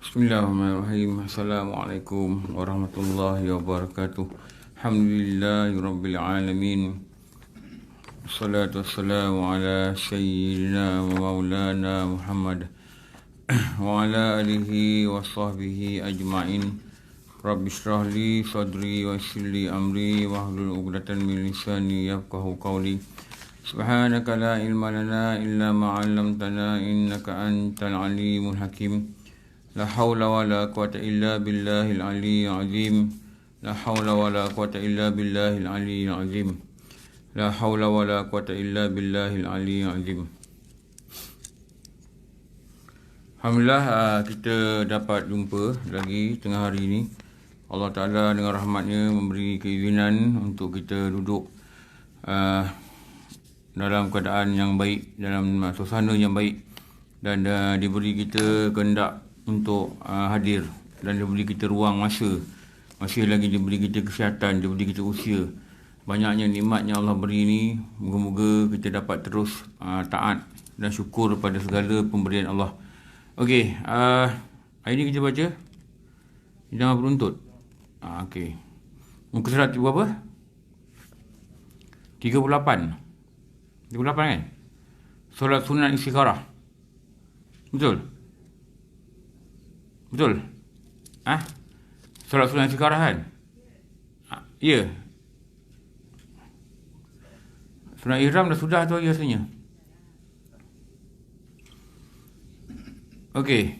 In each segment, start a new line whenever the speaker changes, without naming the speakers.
Bismillahirrahmanirrahim. Assalamualaikum warahmatullahi wabarakatuh. Alhamdulillahirabbil alamin. Wassalatu wassalamu ala sayyidina wa maulana Muhammad wa ala alihi wa sahbihi ajma'in. Rabbi shrah li sadri wa yassir li amri wahlul 'uqdatam min lisani yafqahu qawli. Subhanaka la ilma lana illa ma 'allamtana innaka antal alimul hakim. La haula wa la quwata illa billahil aliyyil azim. La haula wa la quwata illa billahil aliyyil azim. La haula wa la quwata illa billahil aliyyil azim. Alhamdulillah, kita dapat jumpa lagi tengah hari ini. Allah Ta'ala dengan rahmatnya memberi keizinan untuk kita duduk dalam keadaan yang baik, dalam suasana yang baik, dan diberi kita kehendak untuk hadir, dan diberi kita ruang masa, masih lagi diberi kita kesihatan, diberi kita usia. Banyaknya nikmat yang Allah beri ini, moga-moga kita dapat terus taat dan syukur pada segala pemberian Allah. Okey, hari ini kita baca Jangan Penuntut. Okey, muka surat berapa? 38 kan? Solat sunat istikharah. Betul? Solat sunat istikharah kan? Ya. Sunat ihram dah sudah tu rasanya. Okey.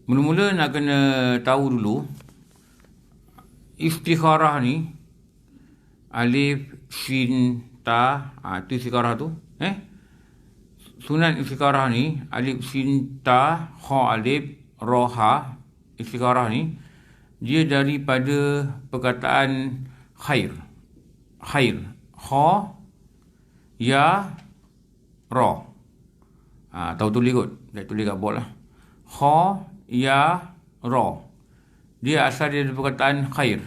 Mula-mula nak kena tahu dulu istikharah ni, alif, sin, ta, tu istikharah tu. Sunat istikharah ni, alif, sin, ta, kha, alif, roha, istikharah ni, dia daripada perkataan khair. Kha, ya, ra. Tahu tulis kot. Saya tulis kat board lah. Kha, ya, ra. Dia asal dia dari perkataan khair.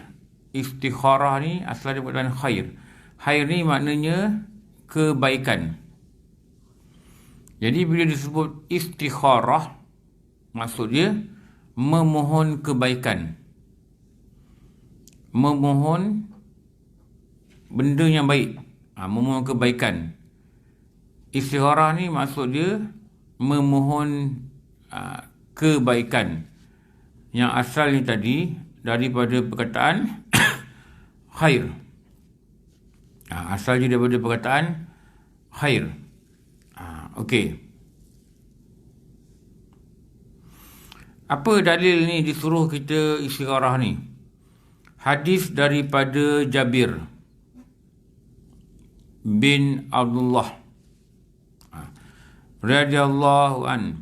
Istikharah ni asal dia perkataan khair. Khair ni maknanya kebaikan. Jadi bila disebut istikharah, maksud dia memohon kebaikan, memohon benda yang baik, memohon kebaikan. Istikharah ni maksud dia memohon kebaikan, yang asalnya tadi daripada perkataan khair. Asalnya daripada perkataan khair. Okey. Apa dalil ni disuruh kita istikharah ni? Hadis daripada Jabir bin Abdullah radhiyallahu an.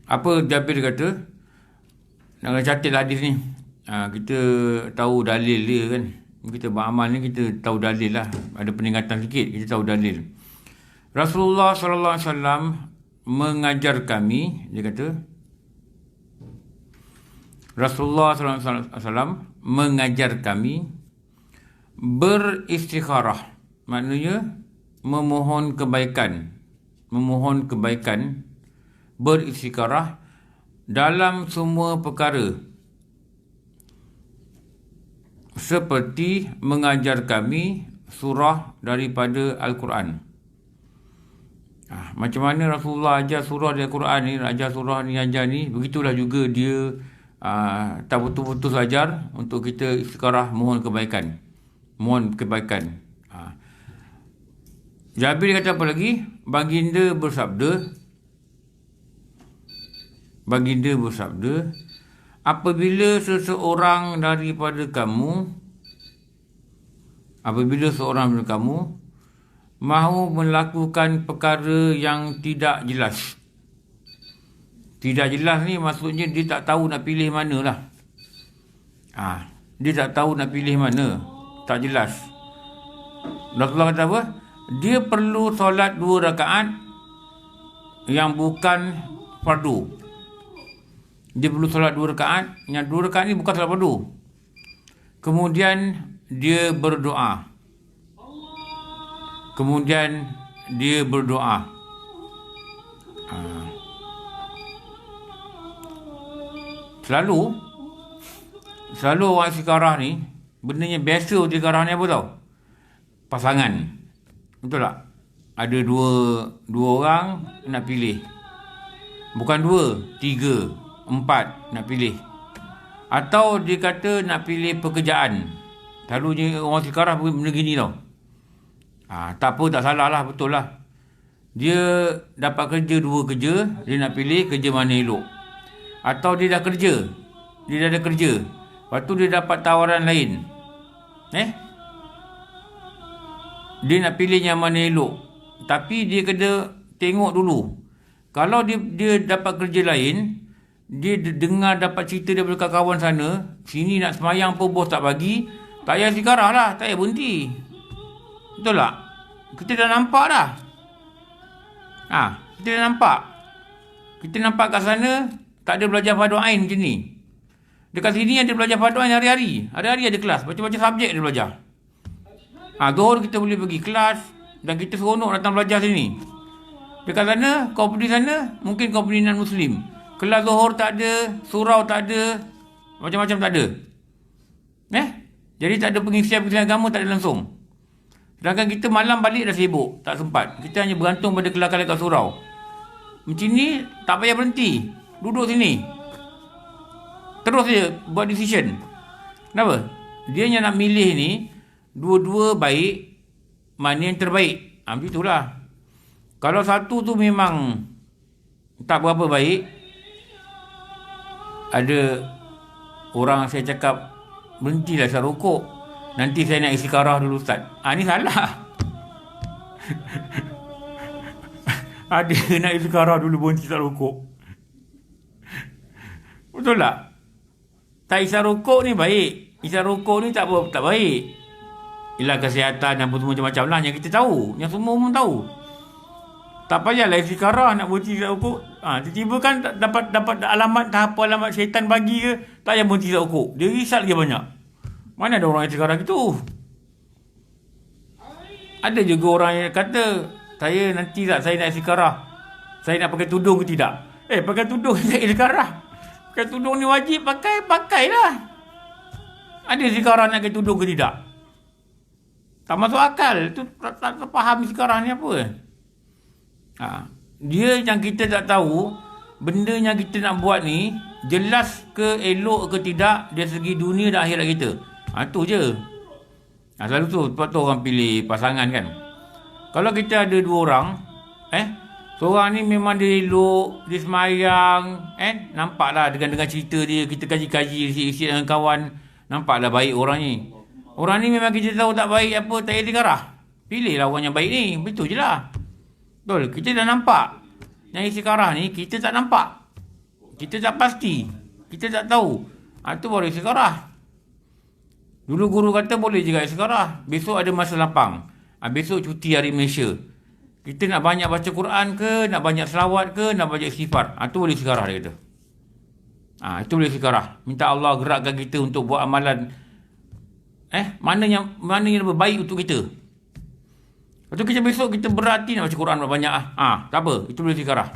Apa Jabir kata? Nak catat hadis ni. Kita tahu dalil dia kan. Kita beramal ni kita tahu dalil lah. Ada peningkatan sikit, kita tahu dalil. Rasulullah sallallahu alaihi wasallam mengajar kami, dia kata, Rasulullah SAW mengajar kami beristikharah, maknanya memohon kebaikan, beristikharah dalam semua perkara, seperti mengajar kami surah daripada Al-Quran. Macam mana Rasulullah ajar surah dari Al-Quran ni, ajar surah ni, ajar ni, begitulah juga dia tak betul-betul ajar untuk kita istikharah, mohon kebaikan. Jabir kata apa lagi? Baginda bersabda, apabila seorang daripada kamu mahu melakukan perkara yang tidak jelas. Tidak jelas ni maksudnya dia tak tahu nak pilih mana lah. Dia tak tahu nak pilih mana. Tak jelas. Rasulullah kata apa? Dia perlu solat 2 rakaat yang bukan fardu. Dia perlu solat 2 rakaat. Yang 2 rakaat ni bukan solat fardu. Kemudian dia berdoa. Selalu orang istiqarah ni, bendanya biasa istiqarah ni apa tau? Pasangan. Betul tak? Ada dua orang nak pilih. Bukan 2, 3, 4 nak pilih. Atau dia kata nak pilih pekerjaan. Selalunya orang istiqarah benda gini tau. Tak apa, tak salah lah, betul lah. Dia dapat kerja 2 kerja, dia nak pilih kerja mana elok. Atau dia dah kerja, dia dah ada kerja, lepas tu dia dapat tawaran lain. Dia nak pilih yang mana elok. Tapi dia kena tengok dulu. Kalau dia dapat kerja lain, dia dengar dapat cerita daripada kawan sana, sini nak semayang pun bos tak bagi, tak payah istiqarah lah, tak payah berhenti. Betul tak? Kita dah nampak dah. Kita dah nampak. Kita nampak kat sana tak ada belajar fardu ain macam ni. Dekat sini ada belajar fardu ain hari-hari. Hari-hari ada kelas, macam-macam subjek dia belajar. Zuhur kita boleh pergi kelas dan kita seronok datang belajar sini. Dekat sana, kau pergi sana, mungkin kau pergi non-Muslim. Kelas Zuhur tak ada, surau tak ada, macam-macam tak ada. Jadi tak ada pengisian agama, tak ada langsung. Sedangkan kita malam balik dah sibuk, tak sempat. Kita hanya bergantung pada kelas-kelas kat surau. Macam ni, tak payah berhenti. Duduk sini. Terus je buat decision. Kenapa? Dia yang nak milih ni, dua-dua baik, mana yang terbaik. Macam itulah. Kalau satu tu memang tak berapa baik, ada orang saya cakap, berhentilah saya rokok. Nanti saya nak istiqarah dulu Ustaz. Ni salah. Ada nak istiqarah dulu berhenti tak rokok. Betul tak? Tak isap rokok ni baik. Isap rokok ni tak baik. Ialah kesihatan dan macam-macam lah yang kita tahu. Yang semua umum tahu. Tak payahlah istiqarah nak berhenti isap rokok. Tiba-tiba kan dapat alamat, apa alamat syaitan bagi ke, tak payah berhenti isap rokok. Dia risau lagi banyak. Mana ada orang yang sekarang gitu? Ada juga orang yang kata, saya nanti tak, saya nak istiqarah. Saya nak pakai tudung ke tidak? Pakai tudung saya istiqarah. Pakai tudung ni wajib, pakailah. Ada istiqarah nak pakai tudung ke tidak? Tak masuk akal. Tu tak faham istiqarah ni apa. Dia yang kita tak tahu, benda yang kita nak buat ni, jelas ke elok ke tidak dari segi dunia dan akhirat kita. Tu je. Selalu tu, sebab tu orang pilih pasangan kan. Kalau kita ada 2 orang, seorang ni memang dia elok, dia semayang, nampaklah dengan cerita dia, kita kaji-kaji isi dengan kawan, nampaklah baik orang ni. Orang ni memang kita tahu tak baik apa, tak istiqarah. Pilihlah orang yang baik ni, betul je lah. Betul, kita dah nampak. Yang istiqarah ni, kita tak nampak. Kita tak pasti. Kita tak tahu. Tu baru istiqarah. Dulu guru kata boleh juga istiqarah. Besok ada masa lapang. Besok cuti hari Malaysia. Kita nak banyak baca Quran ke, nak banyak selawat ke, nak banyak istighfar. Tu boleh istiqarah dia kata. Itu boleh istiqarah. Minta Allah gerakkan kita untuk buat amalan. Mana yang lebih baik untuk kita. Lepas tu kita besok kita berhati nak baca Quran banyak. Tak apa. Itu boleh istiqarah.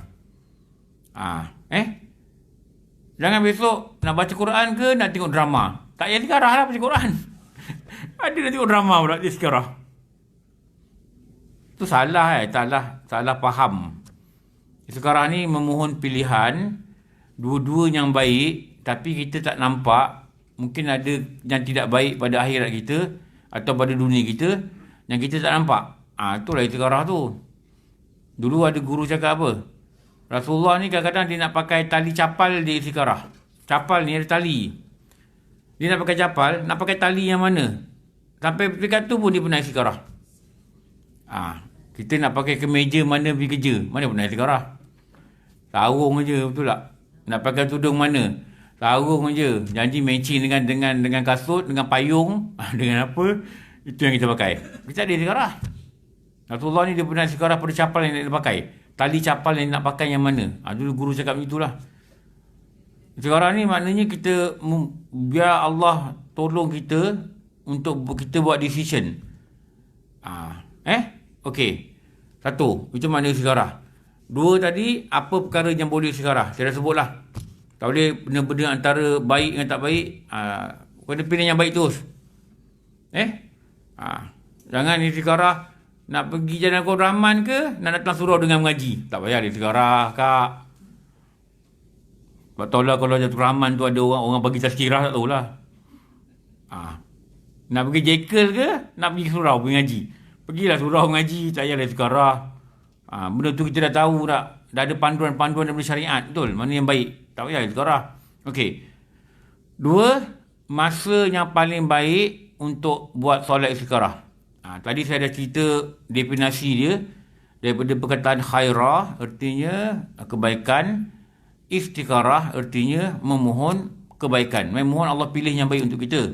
Jangan besok nak baca Quran ke, nak tengok drama. Tak payah istiqarah lah baca Quran. Ada nak tengok drama pula dia istiqarah. Tu salah salah faham. Istiqarah ni memohon pilihan, dua-dua yang baik, tapi kita tak nampak. Mungkin ada yang tidak baik pada akhirat kita atau pada dunia kita yang kita tak nampak. Itulah istiqarah tu. Dulu ada guru cakap apa? Rasulullah ni kadang-kadang dia nak pakai tali capal di istiqarah. Capal ni ada tali. Dia nak pakai capal, nak pakai tali yang mana? Sampai dekat tu pun dia pernah istiqarah. Kita nak pakai kemeja mana pergi kerja? Mana pernah istiqarah? Sarung je, betul tak? Nak pakai tudung mana? Sarung je. Janji matching dengan kasut, dengan payung, dengan apa? Itu yang kita pakai. Kita ada istiqarah. Rasulullah ni dia pernah istiqarah pada capal yang nak pakai. Tali capal yang nak pakai yang mana? Dulu guru cakap itulah. Sekarang ni maknanya kita biar Allah tolong kita untuk kita buat decision. Okey. 1, itu makna istiqarah. 2 tadi, apa perkara yang boleh istiqarah? Saya dah sebutlah. Tak boleh benda-benda antara baik dengan tak baik. Kena pilih yang baik terus. Jangan istikharah nak pergi Jalan Abdul Rahman ke, nak datang surau dengan mengaji. Tak payah istikharah, Kak. Tak tahulah kalau Jalan Abdul Rahman tu ada orang bagi tazkirah, tak tahulah. Nak pergi Jekyll ke, nak pergi surau pergi ngaji. Pergilah surau mengaji, tak payah istikharah. Benda tu kita dah tahu tak. Dah ada panduan-panduan daripada syariat, betul? Mana yang baik. Tak payah istikharah. Okey. 2, masa yang paling baik untuk buat solat istikharah. Tadi saya dah cerita definisi dia. Daripada perkataan khairah, artinya kebaikan. Istikharah, artinya memohon kebaikan. Memohon Allah pilih yang baik untuk kita.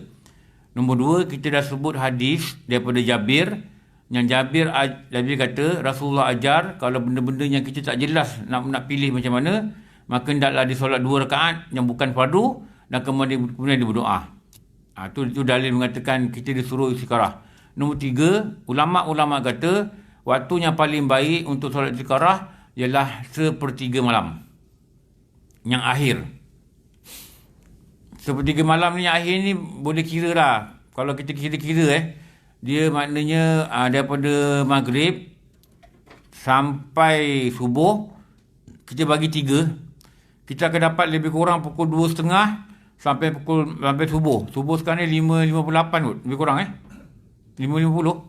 Nombor 2, kita dah sebut hadis daripada Jabir. Yang Jabir kata, Rasulullah ajar kalau benda-benda yang kita tak jelas nak pilih macam mana, maka hendaklah disolat 2 rakaat yang bukan fardu dan kemudian dia berdoa. Itu dalil mengatakan kita disuruh istikharah. Nombor 3, ulama' kata waktu yang paling baik untuk solat istikharah ialah 1/3 malam. Yang akhir. 1/3 malam ni, yang akhir ni boleh kira lah. Kalau kita kira dia maknanya daripada maghrib sampai subuh, kita bagi 3. Kita akan dapat lebih kurang pukul 2.30 sampai subuh. Subuh sekarang ni 5.58 kot. Lebih kurang 5.50.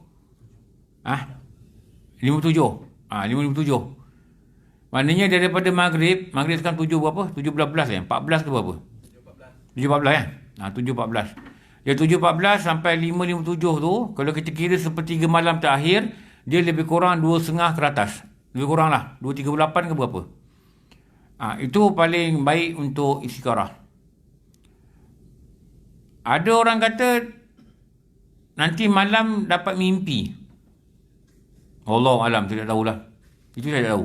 5.57. 5.57. Maknanya daripada maghrib sekarang 7 berapa? 7.14 14 ke berapa? 7.14 7.14. Dia 7.14 sampai 5.57 tu, kalau kita kira 1/3 malam terakhir, dia lebih kurang 2.30 ke atas. Lebih kurang lah. 2.38 ke berapa? Itu paling baik untuk istikharah. Ada orang kata nanti malam dapat mimpi. Allah alam, tidak tahulah. Itu saya tak tahu.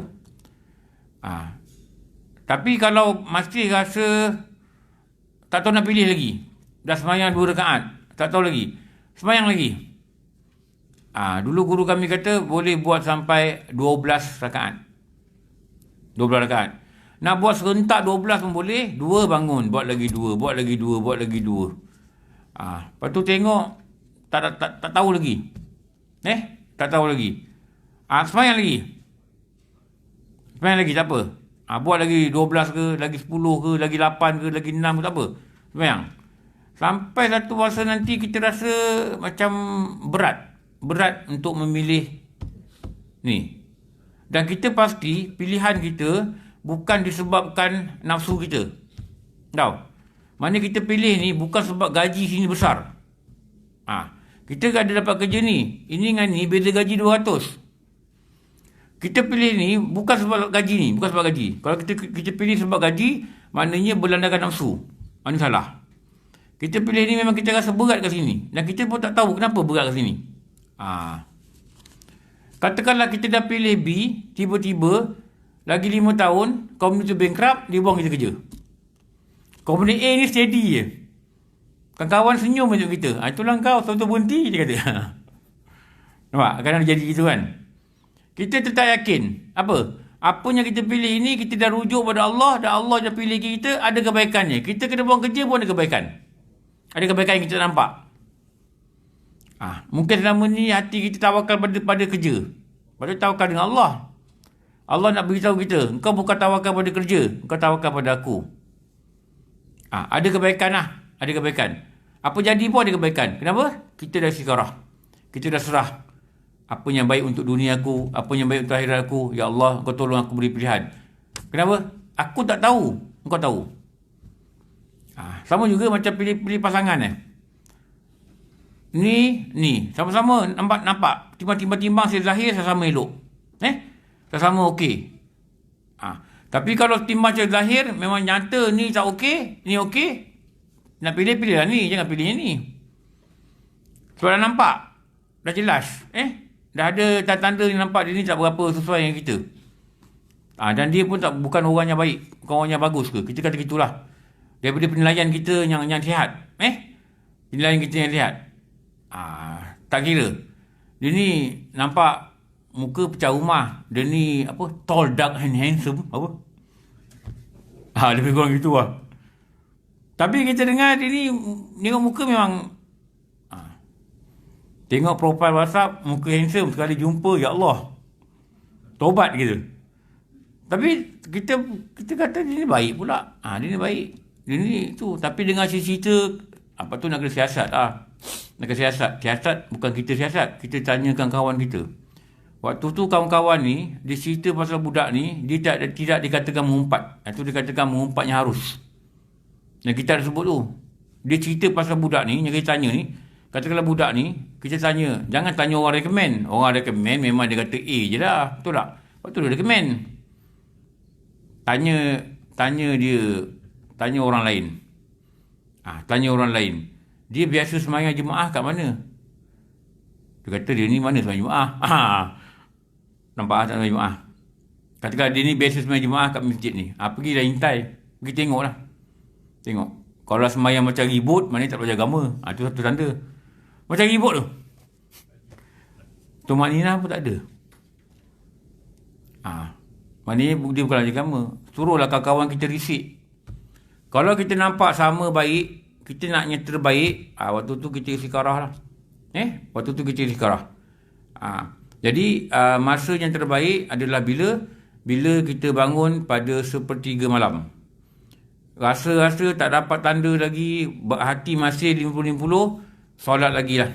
Tapi kalau masih rasa tak tahu nak pilih lagi, dah semayang 2 rakaat, tak tahu lagi, semayang lagi. Dulu guru kami kata boleh buat sampai 12 rakaat. 12 rakaat. Nak buat serentak 12 pun boleh. 2 bangun, buat lagi 2, buat lagi 2, buat lagi 2. Lepas tu tengok tak tahu lagi. Tak tahu lagi. Semayang lagi. Semayang lagi, tak apa. Buat lagi 12 ke, lagi 10 ke, lagi 8 ke, lagi 6 ke, tak apa. Semayang. Sampai satu masa nanti kita rasa macam berat untuk memilih ni. Dan kita pasti pilihan kita bukan disebabkan nafsu kita. Tahu? Mana kita pilih ni bukan sebab gaji sini besar. Kita ada dapat kerja ni. Ini dengan ni beza gaji 200. Kita pilih ni bukan sebab gaji ni, bukan sebab gaji. Kalau kita pilih sebab gaji, maknanya berlandaskan nafsu. Mana salah? Kita pilih ni memang kita rasa berat kat sini. Dan kita pun tak tahu kenapa berat kat sini. Katakanlah kita dah pilih B, tiba-tiba lagi 5 tahun, company tu bankrupt, dia buang kita kerja. Company A ni steady je. Kawan-kawan senyum untuk kita. Itulah kau, satu berhenti, dia kata. Nampak? Kadang jadi gitu kan. Kita tetap yakin. Apa yang kita pilih ini, kita dah rujuk pada Allah, dan Allah dah pilih kita, ada kebaikannya. Kita kena buang kerja pun ada kebaikan. Ada kebaikan yang kita nampak. Mungkin selama ni hati kita tawakal pada kerja. Pada tawakal dengan Allah. Allah nak beritahu kita, engkau bukan tawakal pada kerja, engkau tawakal pada aku. Ada kebaikan lah. Ada kebaikan. Apa jadi pun ada kebaikan. Kenapa? Kita dah istikharah. Kita dah serah. Apa yang baik untuk dunia aku, apa yang baik untuk akhirat aku. Ya Allah, engkau tolong aku beri pilihan. Kenapa? Aku tak tahu, engkau tahu. Sama juga macam pilih pasangan Ni sama-sama nampak. Timbang-timbang saya zahir sama-sama elok. Sama-sama okey. Tapi kalau timbang secara zahir memang nyata ni tak okey, ni okey. Nak pilihlah ni, jangan pilih yang ni. Sebab dah nampak, dah jelas. Dah ada tanda-tanda yang nampak dia ni tak berapa sesuai dengan kita. Dan dia pun bukan orang yang baik, bukan orang yang bagus ke. Kita kata gitulah. Daripada penilaian kita yang sihat. Penilaian kita yang sihat. Tak kira. Dia ni nampak muka pecah rumah. Dia ni tall, dark and handsome. Lebih kurang gitu lah. Tapi kita dengar dia ni, tengok muka memang, tengok profil WhatsApp, muka handsome, sekali jumpa, ya Allah, tobat gitu. Tapi kita kata dia ni baik pula. Dia ni baik. Dia ni tu. Tapi dengar cerita, apa tu nak kena siasat lah. Nak kena siasat. Siasat bukan kita siasat. Kita tanyakan kawan kita. Waktu tu kawan-kawan ni, dia cerita pasal budak ni, dia tidak dikatakan mengumpat. Itu dikatakan mengumpatnya harus. Dan kita ada sebut tu. Dia cerita pasal budak ni, yang kita tanya ni, katakanlah budak ni, kita tanya, jangan tanya orang recommend. Orang recommend memang dia kata A je lah. Betul tak? Waktu dia recommend. Tanya dia, tanya orang lain. Tanya orang lain. Dia biasa sembahyang jemaah kat mana? Dia kata dia ni mana sembahyang jemaah? Nampak tak sembahyang jemaah? Katakan dia ni biasa sembahyang jemaah kat masjid ni. Pergi dah intai. Pergi tengok lah. Tengok. Kalau sembahyang macam ribut, maknanya tak belajar agama. Itu satu tanda. Macam ribut tu. Tumak Nina pun tak ada. Maknanya dia bukan belajar agama. Suruhlah kawan-kawan kita risik. Kalau kita nampak sama baik, kita nak yang terbaik, waktu tu kita istiqarah lah. Waktu tu kita istiqarah. Jadi masa yang terbaik adalah bila kita bangun pada 1/3 malam. Rasa-rasa tak dapat tanda lagi, hati masih 50-50, solat lagi lah.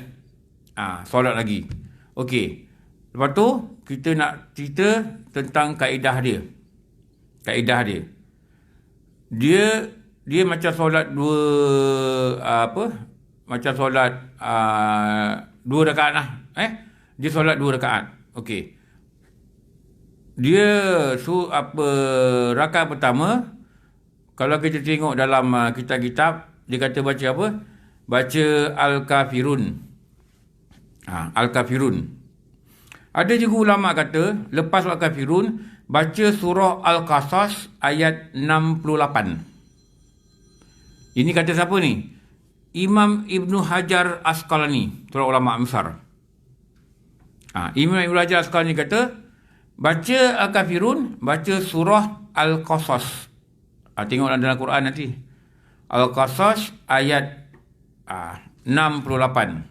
Solat lagi. Okey. Lepas tu, kita nak cerita tentang kaedah dia. Kaedah dia. Dia macam solat macam solat 2 rakaat lah. Dia solat 2 rakaat. Okey. Dia rakaat pertama, kalau kita tengok dalam kitab-kitab, dia kata baca apa? Baca Al-Kafirun. Al-Kafirun. Ada juga ulama kata, lepas Al-Kafirun, baca surah Al-Qasas ayat 68. Ini kata siapa ni? Imam Ibn Hajar Asqalani, seorang ulama besar. Imam Ibn Hajar Asqalani kata, baca Al-Kafirun, baca surah Al-Qasas. Tengok dalam Quran nanti. Al-Qasas ayat 68.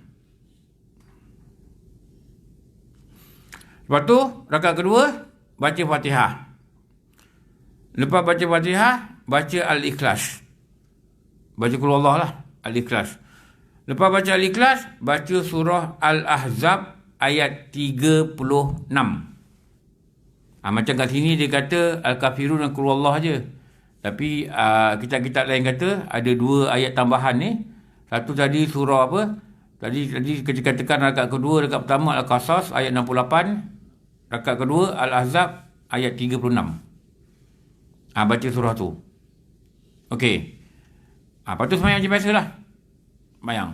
Lepas tu, rakaat kedua, baca Fatihah. Lepas baca Fatihah, baca Al-Ikhlas. Baca Qul Allah lah, Al-Ikhlas. Lepas baca Al-Ikhlas, baca surah Al-Ahzab ayat 36. Macam kat sini dia kata Al-Kafirun dan Qul Allah je. Tapi kitab-kitab lain kata ada 2 ayat tambahan ni. Satu tadi surah apa? Tadi kita katakan rakaat kedua, rakaat pertama Al-Qasas ayat 68. Rakaat kedua Al-Ahzab ayat 36. Baca surah tu. Okey. Lepas tu semayang macam biasalah. Semayang.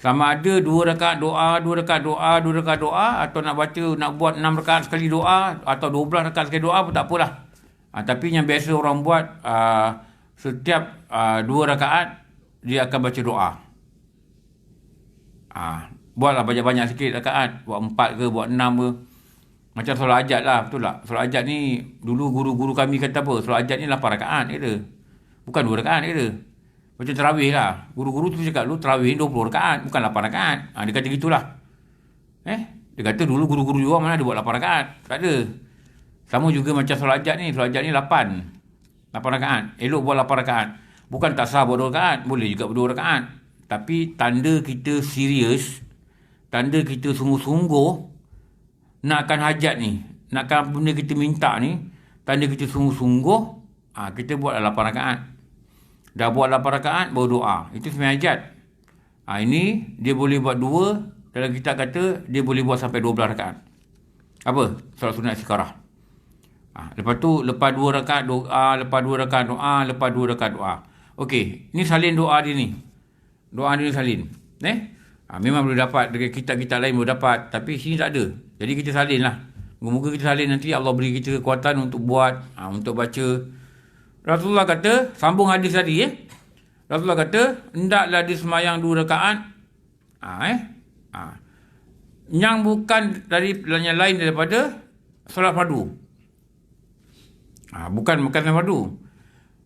Sama ada 2 rakaat doa, 2 rakaat doa, 2 rakaat doa, atau nak buat 6 rakaat sekali doa, atau 12 rakaat sekali doa pun tak apalah. Tapi yang biasa orang buat, setiap 2 rakaat, dia akan baca doa. Buatlah banyak-banyak sikit rakaat. Buat 4 ke, buat 6 ke. Macam solat hajat lah, betul tak? Solat hajat ni, dulu guru-guru kami kata apa? Solat hajat ni 8 rakaat kata. Bukan 2 rakaat kata. Macam tarawih lah. Guru-guru tu cakap, lu tarawih 20 rakaat, bukan 8 rakaat. Dia kata gitulah. Dia kata dulu guru-guru juga mana ada buat 8 rakaat. Tak ada. Sama juga macam solat hajat ni. Solat hajat ni 8 rakaat. Elok buat 8 rakaat. Bukan tak sah buat 2 rakaat. Boleh juga buat 2 rakaat. Tapi tanda kita serius, tanda kita sungguh-sungguh nakkan hajat ni, nakkan benda kita minta ni, tanda kita sungguh-sungguh, kita buat 8 rakaat. Dah buat 8 rakaat, baru doa. Itu sembahyang hajat. Ini dia boleh buat 2. Dalam kitab kata dia boleh buat sampai 12 rakaat. Apa? Solat sunat istiqarah. Lepas tu, lepas 2 rakaat doa, lepas 2 rakaat doa, lepas 2 rakaat doa. Okey, ni salin doa dia ni. Doa dia ni salin. Memang boleh dapat, dari kitab-kitab lain boleh dapat. Tapi sini tak ada. Jadi kita salin lah. Moga-moga kita salin, nanti Allah beri kita kekuatan untuk buat, untuk baca. Rasulullah kata, sambung hadis tadi Rasulullah kata, hendaklah dia semayang 2 rakaat. Yang bukan yang lain daripada solat fardu. Bukan solat fardu.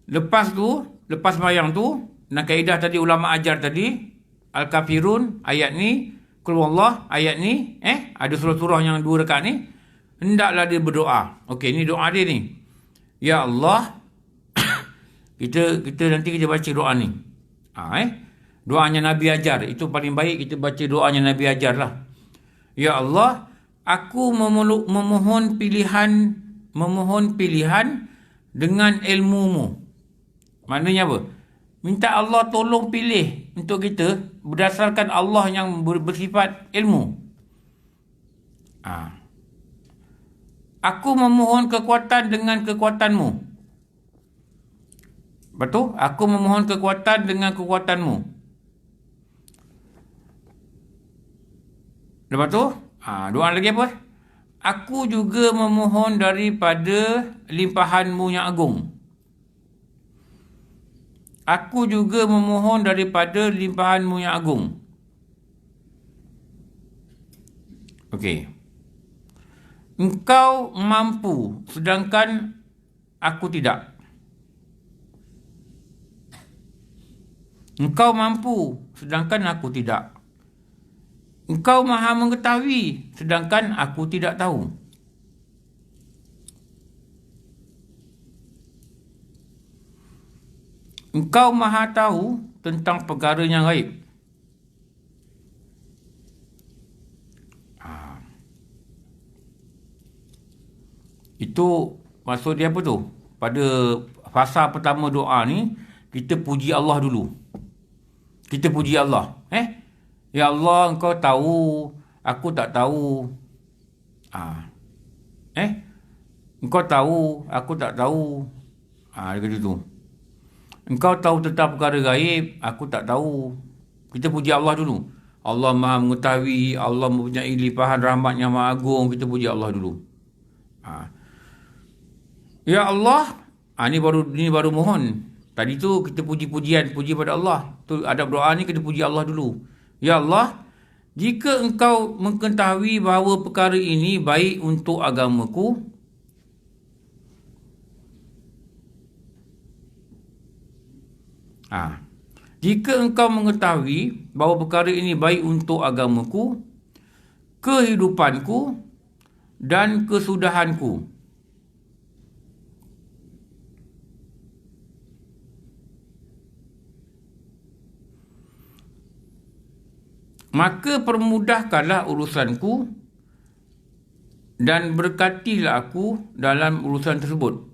Lepas tu, lepas semayang tu, dan kaedah tadi ulama ajar tadi, Al-Kafirun ayat ni, Qul Huwallah ayat ni, ada surah-surah yang 2 rakaat ni, hendaklah dia berdoa. Okey, ni doa dia ni. Ya Allah, kita nanti kita baca doa ni. Doanya Nabi ajar, itu paling baik kita baca doanya Nabi ajar lah. Ya Allah, aku memohon pilihan dengan ilmu-Mu. Maknanya apa? Minta Allah tolong pilih untuk kita berdasarkan Allah yang bersifat ilmu. Aku memohon kekuatan dengan kekuatan-Mu. Betul? Aku memohon kekuatan dengan kekuatan-Mu. Lepas tu, doa lagi apa? Aku juga memohon daripada limpahan-Mu yang agung. Aku juga memohon daripada limpahan-Mu yang agung. Okey. Engkau mampu, sedangkan aku tidak. Engkau mampu, sedangkan aku tidak. Engkau maha mengetahui, sedangkan aku tidak tahu. Engkau maha tahu tentang perkara yang gaib. Itu maksud dia apa tu? Pada fasa pertama doa ni, kita puji Allah dulu. Kita puji Allah. Ya Allah, Engkau tahu, aku tak tahu. Engkau tahu, aku tak tahu. Dia kata tu. Engkau tahu tentang perkara gaib, aku tak tahu. Kita puji Allah dulu. Allah maha mengetahui, Allah mempunyai limpahan rahmat yang maha agung. Kita puji Allah dulu. Ya Allah, ini baru mohon. Tadi tu kita puji pada Allah. Tu adab doa ni kita puji Allah dulu. Ya Allah, jika Engkau mengetahui bahawa perkara ini baik untuk agamaku, jika Engkau mengetahui bahawa perkara ini baik untuk agamaku, kehidupanku dan kesudahanku, maka permudahkanlah urusanku dan berkatilah aku dalam urusan tersebut.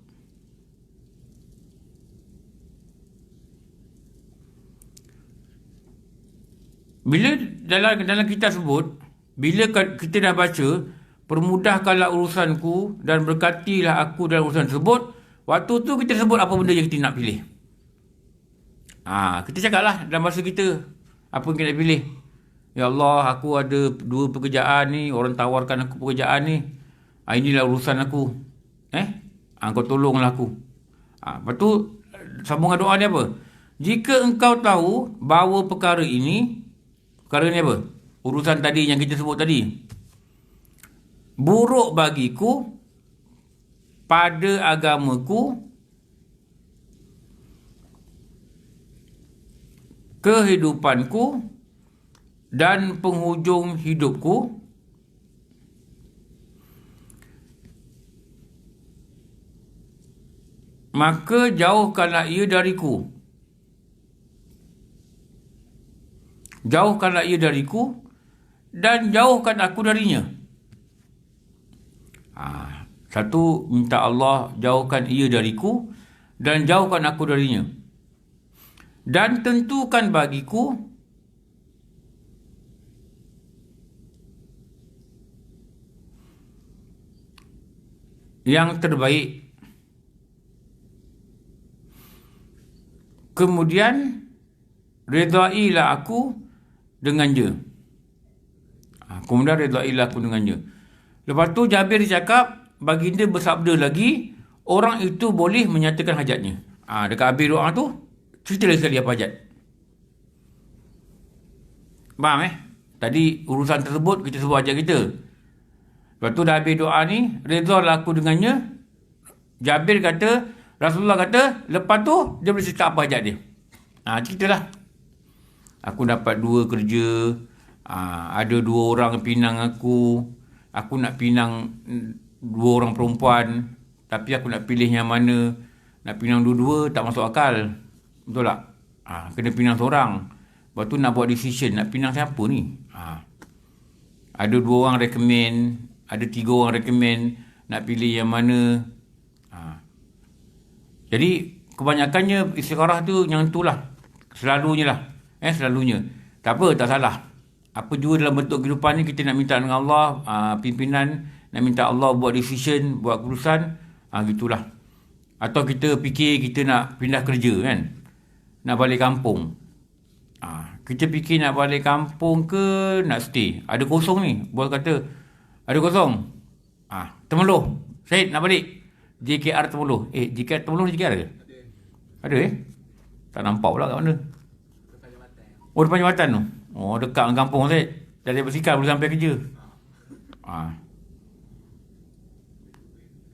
Bila dalam kitab sebut, bila kita dah baca, permudahkanlah urusanku dan berkatilah aku dalam urusan tersebut, waktu tu kita sebut apa benda yang kita nak pilih. Kita cakaplah dalam bahasa kita, apa yang kita nak pilih. Ya Allah, aku ada 2 pekerjaan ni, orang tawarkan aku pekerjaan ni. Inilah urusan aku. Kau tolonglah aku. Lepas tu, sambungan doa ni apa? Jika engkau tahu bahawa perkara ni apa? Urusan tadi yang kita sebut tadi. Buruk bagiku, pada agamaku, kehidupanku dan penghujung hidupku, maka jauhkanlah ia dariku. Jauhkanlah ia dariku dan jauhkan aku darinya. Satu, minta Allah jauhkan ia dariku dan jauhkan aku darinya. Dan tentukan bagiku yang terbaik. Kemudian redailah aku dengan dia. Kemudian redailah aku dengan dia. Lepas tu Jabir cakap, baginda bersabda lagi, orang itu boleh menyatakan hajatnya. Dekat habis doa tu, cerita lagi sekali apa hajat. Faham Tadi urusan tersebut kita sebut hajat kita. Lepas tu dah habis doa ni, redailah aku dengannya. Jabir kata, Rasulullah kata, lepas tu dia boleh cerita apa hajat dia. Ceritalah. Aku dapat 2 kerja. Ada 2 orang pinang aku. Aku nak pinang 2 orang perempuan. Tapi aku nak pilih yang mana. Nak pinang dua-dua tak masuk akal. Betul tak? Kena pinang seorang. Lepas tu nak buat decision. Nak pinang siapa ni? Ada 2 orang recommend. Ada 3 orang recommend. Nak pilih yang mana. Jadi kebanyakannya istikharah tu yang tu lah. Selalunya lah. Selalunya. Tak apa, tak salah. Apa jua dalam bentuk kehidupan ni kita nak minta dengan Allah, pimpinan, nak minta Allah buat decision, buat keputusan, gitulah. Atau kita fikir kita nak pindah kerja kan. Nak balik kampung. Kita fikir nak balik kampung ke nak stay. Ada kosong ni. Bos kata, ada kosong. Temeloh. Syed nak balik. JKR Temeloh. JKR Temeloh JKR ke? Ada tak nampak pula kat mana. Depan jambatan tu. Dekat dengan kampung Syed. Dari bersikal boleh sampai kerja.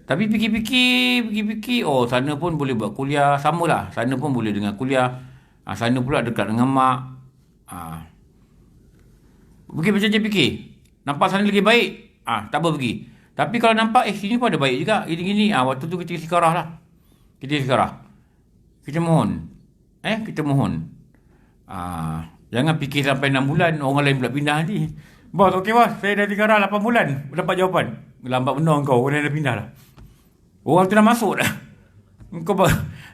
Tapi fikir-fikir, sana pun boleh buat kuliah, samalah. Sana pun boleh dengan kuliah. Sana pula dekat dengan mak. Pergi macam je fikir. Nampak sana lagi baik, tak apa pergi. Tapi kalau nampak, sini pun ada baik juga. Gini-gini, waktu tu kita istikharah lah. Kita istikharah. Kita mohon. Kita mohon. Jangan fikir sampai 6 bulan, orang lain pula pindah nanti. Bos, okey bos, saya dah istikharah 8 bulan. Dapat jawapan. Lambat benar kau, orang dah pindah lah. Orang tu dah masuk dah. Kau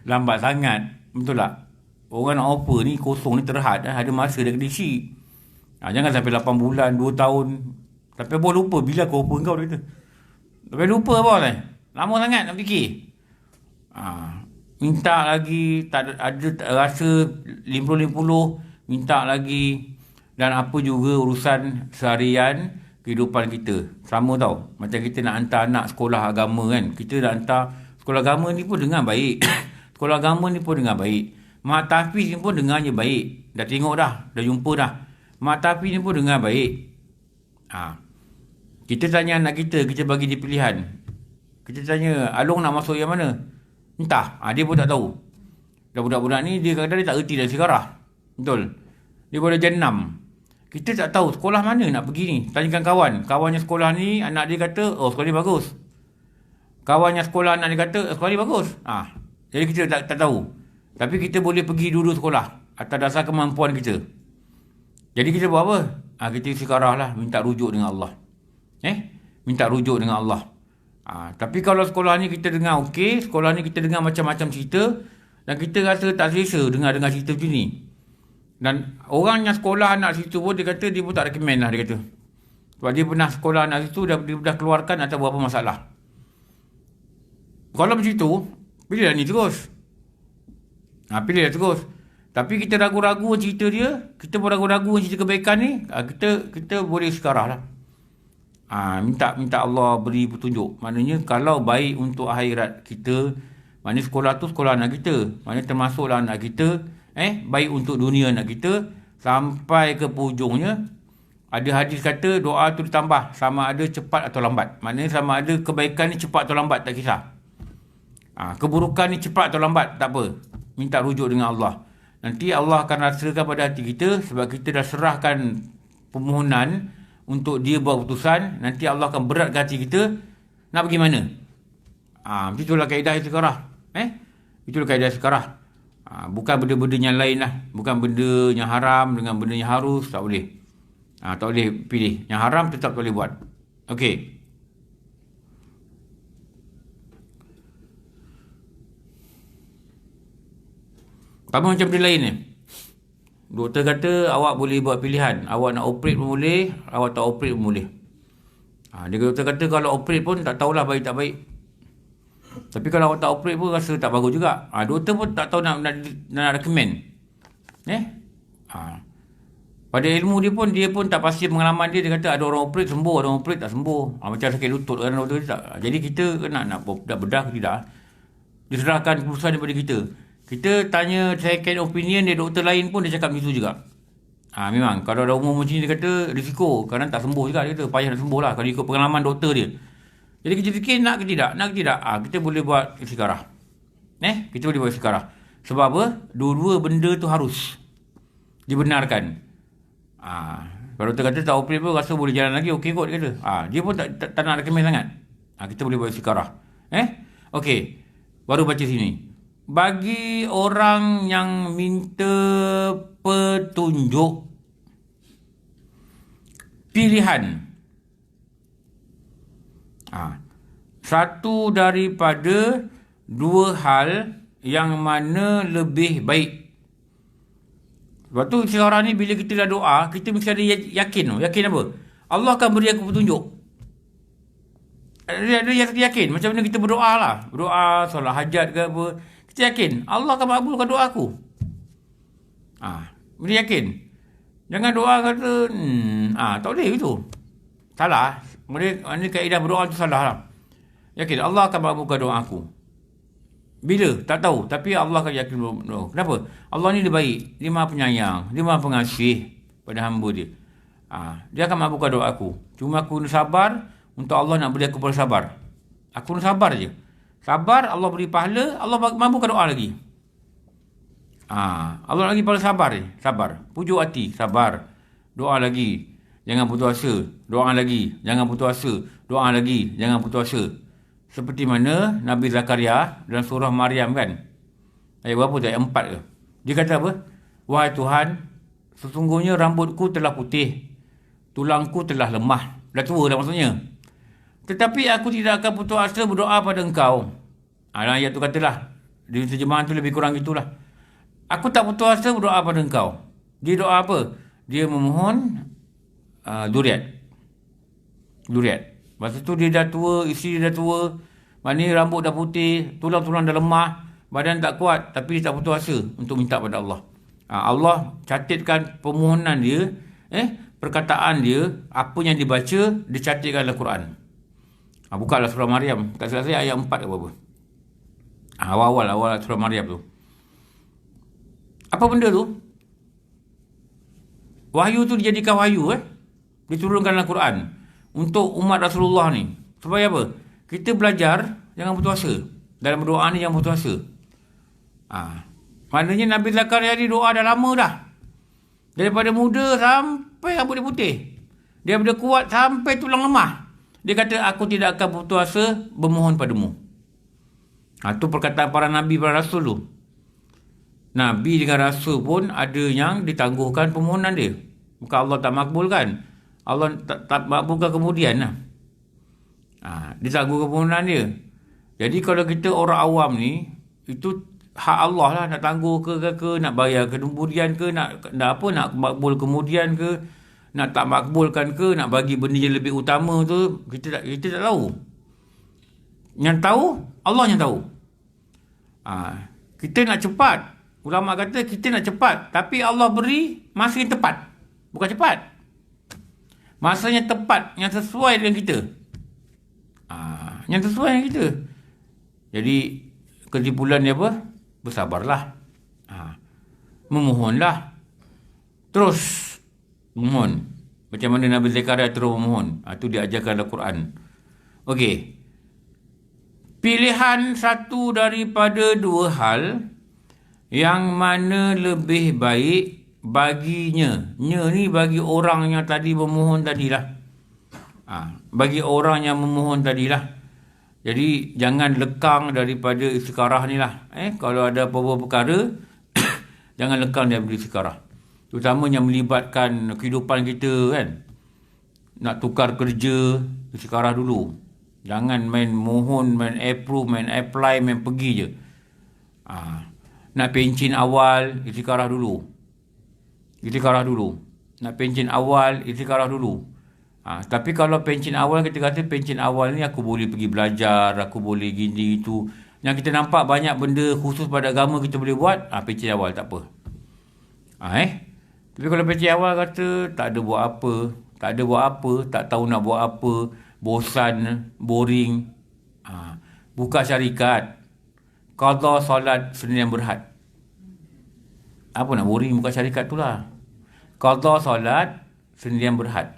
lambat sangat. Betul tak? Orang nak offer ni kosong ni terhad. Ada masa dia kena isi. Jangan sampai 8 bulan, 2 tahun. Tapi bos lupa bila kau offer kau dia kata. Tapi lupa bos lama sangat nak fikir. Minta lagi, tak ada rasa 50-50. Minta lagi. Dan apa juga urusan seharian kehidupan kita. Sama tau. Macam kita nak hantar anak sekolah agama kan. Kita nak hantar sekolah agama ni pun dengar baik. Sekolah agama ni pun dengar baik. Mak tahfiz ni pun dengarnya baik. Dah tengok dah. Dah jumpa dah. Mak tahfiz ni pun dengar baik. Kita tanya anak kita. Kita bagi dia pilihan. Kita tanya, Along nak masuk yang mana? Entah. Dia pun tak tahu. Dan budak-budak ni dia kadang-kadang dia tak erti dah sekarang. Betul. Dia baru darjah 6. Kita tak tahu sekolah mana nak pergi ni. Tanyakan kawan. Kawannya sekolah ni, anak dia kata, sekolah ni bagus. Kawannya sekolah anak dia kata, sekolah ni bagus. Jadi kita tak tahu. Tapi kita boleh pergi dulu sekolah. Atas dasar kemampuan kita. Jadi kita buat apa? Kita istikharah lah. Minta rujuk dengan Allah. Minta rujuk dengan Allah. Tapi kalau sekolah ni kita dengar okey. Sekolah ni kita dengar macam-macam cerita. Dan kita rasa tak selesa dengar cerita macam ni. Dan orang yang sekolah anak situ pun dia kata dia pun tak recommend lah dia kata. Sebab dia pernah sekolah anak situ dia dah keluarkan atau berapa masalah. Kalau macam tu, pilihlah ni terus. Pilihlah terus. Tapi kita ragu-ragu cerita dia, kita pun ragu-ragu cerita kebaikan ni, kita boleh sekarah lah. Minta Allah beri petunjuk. Maknanya kalau baik untuk akhirat kita, maknanya sekolah tu sekolah anak kita. Maknanya termasuklah anak kita, baik untuk dunia anak kita sampai ke hujungnya. Ada hadis kata doa tu ditambah sama ada cepat atau lambat. Maknanya sama ada kebaikan ni cepat atau lambat tak kisah. Keburukan ni cepat atau lambat tak apa. Minta rujuk dengan Allah. Nanti Allah akan rasakan pada hati kita sebab kita dah serahkan permohonan untuk dia buat keputusan. Nanti Allah akan beratkan hati kita nak pergi mana. Itulah kaedah istikharah. Itulah kaedah istikharah. Bukan benda-benda yang lain lah. Bukan benda yang haram dengan benda yang harus. Tak boleh. Tak boleh pilih. Yang haram tetap tak boleh buat. Okey. Sama macam benda lain ni. Doktor kata awak boleh buat pilihan. Awak nak operate pun boleh. Awak tak operate pun boleh. Doktor kata kalau operate pun tak tahulah baik tak baik. Tapi kalau awak tak operate pun rasa tak bagus juga. Doktor pun tak tahu nak recommend. Pada ilmu dia pun tak pasti pengalaman dia. Dia kata ada orang operate sembuh, ada orang operate tak sembuh. Macam sakit lutut kan doktor tak. Jadi kita nak bedah ke tidak. Diserahkan keputusan daripada kita. Kita tanya second opinion dia doktor lain pun dia cakap macam tu juga. Memang kalau ada umur macam ni dia kata risiko. Kadang tak sembuh juga dia kata. Payah nak sembuh lah kalau ikut pengalaman doktor dia. Jadi kita fikir nak ke tidak. Kita boleh buat istikharah. Kita boleh buat istikharah. Sebab apa? Dua-dua benda tu harus dibenarkan. Kalau doktor kata tak operate pun rasa boleh jalan lagi, okey kot dia kata. Dia pun tak nak recommend sangat. Kita boleh buat istiqarah. Okey. Baru baca sini. Bagi orang yang minta petunjuk pilihan, satu daripada dua hal yang mana lebih baik. Sebab tu istiqarah ni bila kita dah doa, kita mesti ada yakin. Yakin apa? Allah akan beri aku petunjuk. Ada yakin. Macam mana kita berdoa lah. Berdoa, solat hajat ke apa. Kita yakin Allah akan makbulkan doa aku. Boleh yakin. Jangan doa kata tak boleh itu. Salah. Mana kaedah berdoa tu salah lah. Yakin Allah akan makbulkan doa aku. Bila? Tak tahu. Tapi Allah akan yakin. Kenapa? Allah ni dia baik. Dia maha penyayang. Dia maha pengasih pada hamba dia. Dia akan makbulkan doa aku. Cuma aku kena sabar untuk Allah nak beri aku sabar. Aku kena sabar je. Sabar, Allah beri pahala, Allah mampukan doa lagi. Allah lagi pahala sabar je. Sabar. Pujuk hati, sabar. Doa lagi. Jangan putus asa. Doa lagi. Jangan putus asa. Doa lagi. Jangan putus asa. Seperti mana Nabi Zakaria dalam surah Maryam kan. Ayat berapa tu? Ayat 4 ke? Dia kata apa? Wahai Tuhan, sesungguhnya rambutku telah putih. Tulangku telah lemah. Dah tua dah maksudnya. Tetapi aku tidak akan putus asa berdoa pada engkau. Ayat tu katalah. Di terjemahan tu lebih kurang gitulah. Aku tak putus asa berdoa pada engkau. Dia doa apa? Dia memohon duriat. Masa tu dia dah tua, isteri dia dah tua. Maknanya rambut dah putih, tulang-tulang dah lemah, badan tak kuat. Tapi dia tak putus asa untuk minta pada Allah. Allah catatkan permohonan dia, perkataan dia, apa yang dibaca, dicatatkan dalam Quran. Bukalah surah Maryam. Tak salah saya ayat 4 ke apa-apa. Awal surah Maryam tu. Apa benda tu? Wahyu tu dijadikan wahyu diturunkan dalam Quran untuk umat Rasulullah ni. Supaya apa? Kita belajar jangan putus asa. Dalam berdoa ni jangan putus asa. Maknanya Nabi Zakaria ni doa dah lama dah. Daripada muda sampai rambut dia putih. Daripada kuat sampai tulang lemah. Dia kata, aku tidak akan putus asa bermohon padamu. Itu perkataan para Nabi, para Rasul tu. Nabi dengan Rasul pun ada yang ditangguhkan permohonan dia. Bukan Allah tak makbulkan. Allah tak makbulkan kemudian lah. Ditangguhkan permohonan dia. Jadi kalau kita orang awam ni, itu hak Allah lah nak tangguh ke, nak bayar kemudian ke, nak makbul kemudian ke, nak tak makbulkan ke, nak bagi benda yang lebih utama tu, kita tak tahu. Yang tahu, Allah yang tahu. Kita nak cepat. Ulama kata kita nak cepat. Tapi Allah beri masa yang tepat. Bukan cepat. Masa yang tepat, yang sesuai dengan kita. Yang sesuai dengan kita. Jadi, kesimpulan dia apa? Bersabarlah. Memohonlah. Terus memohon. Macam mana Nabi Zakaria terus memohon. Itu diajarkan dalam Quran. Okey. Pilihan satu daripada dua hal yang mana lebih baik baginya. Nya ni bagi orang yang tadi memohon tadilah. Bagi orang yang memohon tadilah. Jadi jangan lekang daripada istiqarah ni lah. Kalau ada apa-apa perkara jangan lekang daripada istiqarah. Terutama yang melibatkan kehidupan kita kan. Nak tukar kerja, istiqarah dulu. Jangan main mohon, main approve, main apply, main pergi je. Nak pencen awal, istiqarah dulu. Nak pencen awal, istiqarah dulu. Tapi kalau pencen awal, kita kata pencen awal ni aku boleh pergi belajar, aku boleh gini itu. Yang kita nampak banyak benda khusus pada agama kita boleh buat, pencen awal tak apa. Tapi kalau pencen awal kata tak ada buat apa, tak tahu nak buat apa, bosan, boring. Buka syarikat. Qadha solat Senin Berhad. Apa nak boring buka syarikat tu lah. Qadha solat Senin Berhad.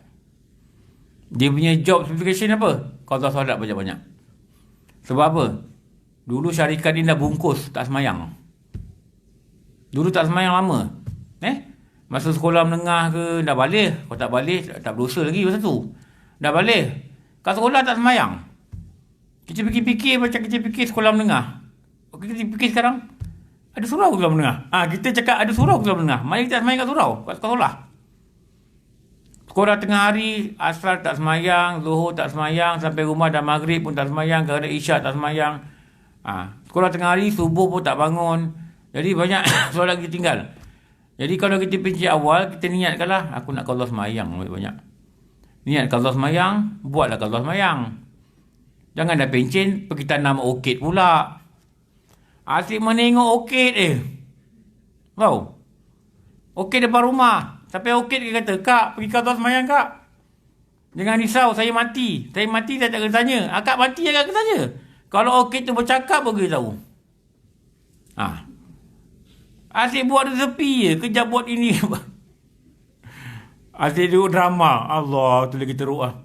Dia punya job specification apa? Qadha solat banyak-banyak. Sebab apa? Dulu syarikat ni dah bungkus tak semayang.
Dulu tak semayang lama. Masa sekolah menengah ke, dah balik. Kalau tak balik, tak berdosa lagi masa tu. Dah balik. Kat sekolah tak semayang. Kita fikir-fikir macam kita fikir sekolah menengah. Kita fikir sekarang, ada surau sekolah menengah. Kita cakap ada surau sekolah menengah. Mari kita semayang kat surau, kat sekolah. Sekolah tengah hari, asar tak semayang, zuhur tak semayang, sampai rumah dah maghrib pun tak semayang, kadang isyak tak semayang. Sekolah tengah hari, subuh pun tak bangun. Jadi banyak solat kita tinggal. Jadi kalau kita pencet awal, kita niatkanlah, aku nak qadha semayang banyak. Niat qadha semayang, buatlah qadha semayang. Jangan dah pencen, pergi tanam orchid pula. Asyik menengok orchid Tahu? Orchid depan rumah. Sampai orchid dia kata, "Kak, pergi qadha semayang, Kak. Jangan risau, saya mati. Saya mati, saya tak kena tanya. Kak mati, saya tak kena tanya." Kalau orchid tu bercakap, bagi tahu. Asyik buat resepi je. Kejap buat ini. Asyik duduk drama. Allah, tu lagi teruk lah.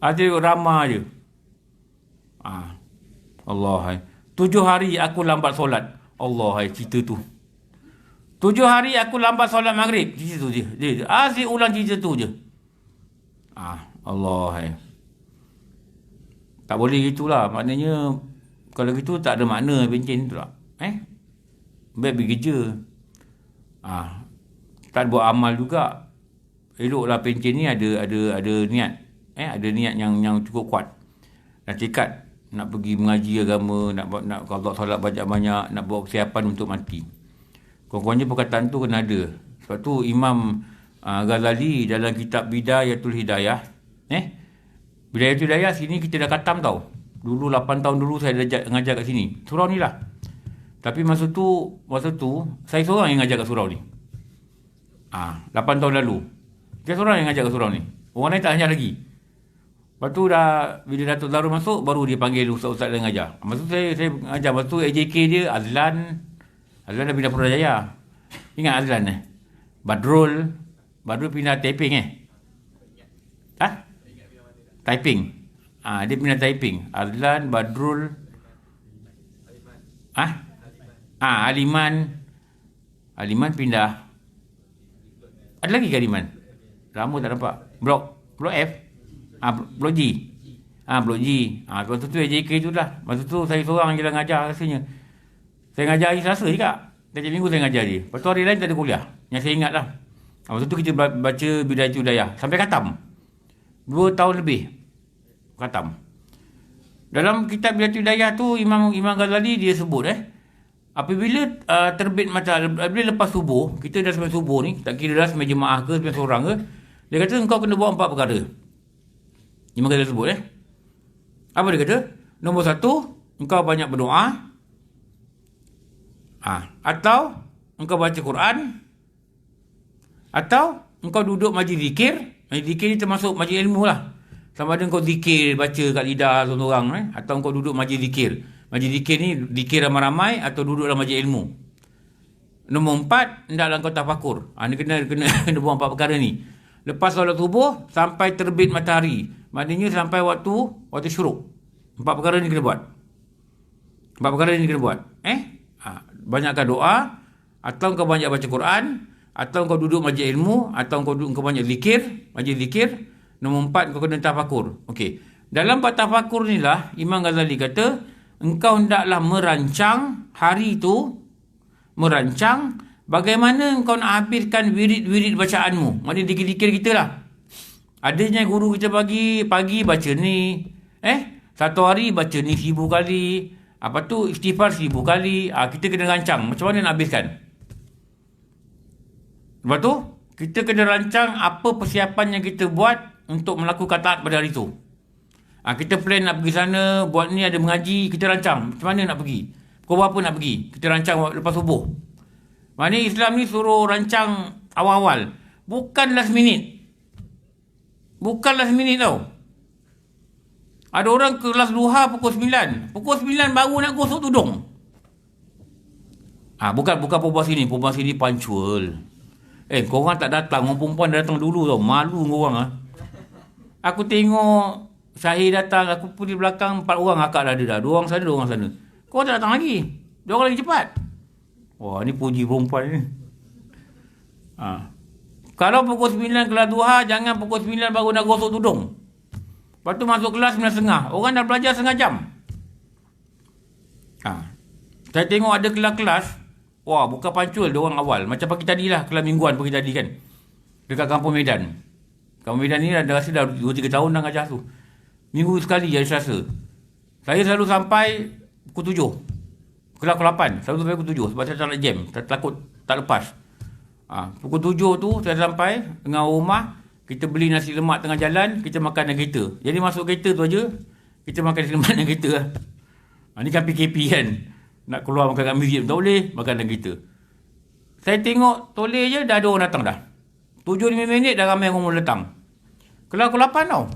Asyik duduk drama je. Allah. 7 hari aku lambat solat. Allah, cerita tu. 7 hari aku lambat solat maghrib. Cerita tu je. Asyik ulang cerita tu je. Allah. Tak boleh gitulah. Maknanya, kalau gitu tak ada makna pencen tu tak. Baik pergi kerja. Tak buat amal juga. Eloklah pencen ni ada niat. Ada niat yang cukup kuat. Dan tekad nak pergi mengaji agama, nak qadha solat banyak-banyak, nak buat persiapan untuk mati. Kurang-kurangnya perkataan tu kena ada. Sebab tu Imam Ghazali dalam kitab Bidayatul Hidayah, Bidayatul Hidayah sini kita dah khatam tau. Dulu 8 tahun dulu saya ngajar kat sini. Surau ni lah. Tapi masa tu saya seorang yang ngajar kat surau ni. 8 tahun lalu. Saya seorang yang ngajar kat surau ni. Orang lain tak ngajar lagi. Lepas tu dah, bila Datuk Darul masuk, baru dia panggil ustaz-ustaz yang ngajar. Masa tu saya ngajar. Masa tu AJK dia Azlan dah pindah Putrajaya. Ingat Azlan Badrul pindah Taiping Taiping. Dia pindah Taiping. Azlan, Badrul, Aliman pindah. Ada lagi ke Aliman? Lama tak nampak. Blok F. Blok G. Blok G. Masa tu AJK tu lah. Masa tu saya seorang je lah ngajar rasanya. Saya ngajar hari Selasa je, Kak. Setiap minggu saya ngajar dia. Lepas tu hari lain tak ada kuliah. Yang saya ingat lah. Masa tu kita baca Bidayatul Hidayah. Sampai khatam. 2 tahun lebih. Khatam. Dalam kitab Bidayatul Hidayah tu, Imam Ghazali dia sebut apabila terbit matahari, apabila lepas subuh, kita dah sampai subuh ni, tak kira dah sampai jemaah ke, sampai seorang ke, dia kata engkau kena buat 4 perkara. Imam Ghazali sebut apa dia kata? Nombor 1, engkau banyak berdoa, atau engkau baca Quran, atau engkau duduk majlis zikir. Majlis zikir ni termasuk majlis ilmu lah. Sama ada engkau zikir, baca kat lidah seorang atau engkau duduk majlis zikir. Majlis zikir ni zikir ramai-ramai atau duduk dalam majlis ilmu. Nombor 4, hendaklah engkau tafakur. Ni kena buat 4 perkara ni. Lepas solat subuh sampai terbit matahari. Maknanya sampai waktu syuruk. 4 perkara ni kena buat. 4 perkara ni kena buat. Banyakkan doa, atau engkau banyak baca Quran, atau engkau duduk majlis ilmu, atau engkau banyak zikir, majlis zikir. Nombor 4, engkau kena tafakur. Okey. Dalam 4 tafakur ni lah Imam Ghazali kata, engkau hendaklah merancang hari tu, merancang bagaimana engkau nak habiskan wirid-wirid bacaanmu. Maknanya zikir-zikir kita lah. Adanya guru kita pagi baca ni, satu hari baca ni 1000 kali. Apa tu istighfar 1000 kali. Kita kena rancang macam mana nak habiskan. Lepas tu kita kena rancang apa persiapan yang kita buat untuk melakukan taat pada hari tu. Kita plan nak pergi sana, buat ni, ada mengaji, kita rancang macam mana nak pergi, pukul berapa nak pergi, kita rancang lepas subuh. Maknanya Islam ni suruh rancang awal-awal, bukan last minute. Bukan last minute tau. Ada orang kelas duha pukul 9. Pukul 9 baru nak gosok tudung. Bukan perempuan sini punctual. Korang tak datang, orang perempuan datang dulu tau. Malu korang Aku tengok Syahir datang, aku pergi belakang 4 orang akak dah ada dah. 2 orang sana, 2 orang sana. Korang tak datang lagi. Dia orang lagi cepat. Wah, ni puji perempuan ni. Kalau pukul 9 kelas duha, jangan pukul 9 baru nak gosok tudung. Lepas tu masuk kelas 9.30. Orang dah belajar setengah jam. Saya tengok ada kelas-kelas, wah, bukan pancul dia orang awal. Macam pagi tadi lah, kelas mingguan pagi tadi kan. Dekat Kampung Medan. Kampung Medan ni dah rasa dah 2-3 tahun dah ajar tu. Minggu sekali hari Selasa. Saya selalu sampai pukul 7. Kelas 8. Selalu sampai pukul 7. Sebab saya tak nak jam. Takut tak lepas. Pukul 7 tu saya sampai dengan rumah. Kita beli nasi lemak tengah jalan. Kita makan dengan kereta. Jadi masuk kereta tu aja, kita makan nasi lemak dengan kereta lah. Ni kan PKP kan. Nak keluar makan kat museum tak boleh. Makan dengan kereta. Saya tengok toleh je dah ada orang datang dah. 7-5 minit dah ramai orang mula datang. Kelas 8 tau.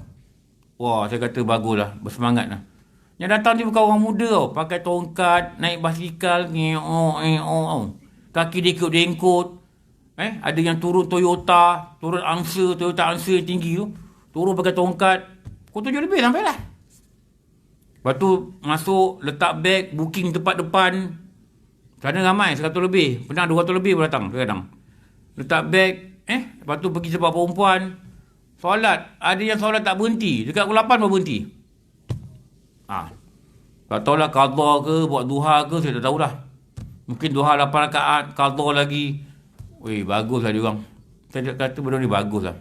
Wah, saya kata bagus lah. Bersemangat lah. Yang datang ni bukan orang muda tau. Pakai tongkat, naik basikal. Kaki dia ikut-dengkut. Ada yang turun Toyota. Turun Toyota Angsa yang tinggi tu. Turun pakai tongkat. Pukul 7 lebih sampai lah. Lepas tu masuk, letak beg, booking tempat depan. Sana ramai, 100 lebih. Pernah 200 lebih pun datang kadang. Letak beg, lepas tu pergi tempat perempuan. Solat, ada yang solat tak berhenti. Dekat pukul 8 baru berhenti. Tak tahulah qadha ke, buat duha ke, saya tak tahulah. Mungkin duha 8 rakaat, qadha lagi. Weh, bagus lah diorang. Saya kata benda ni bagus lah.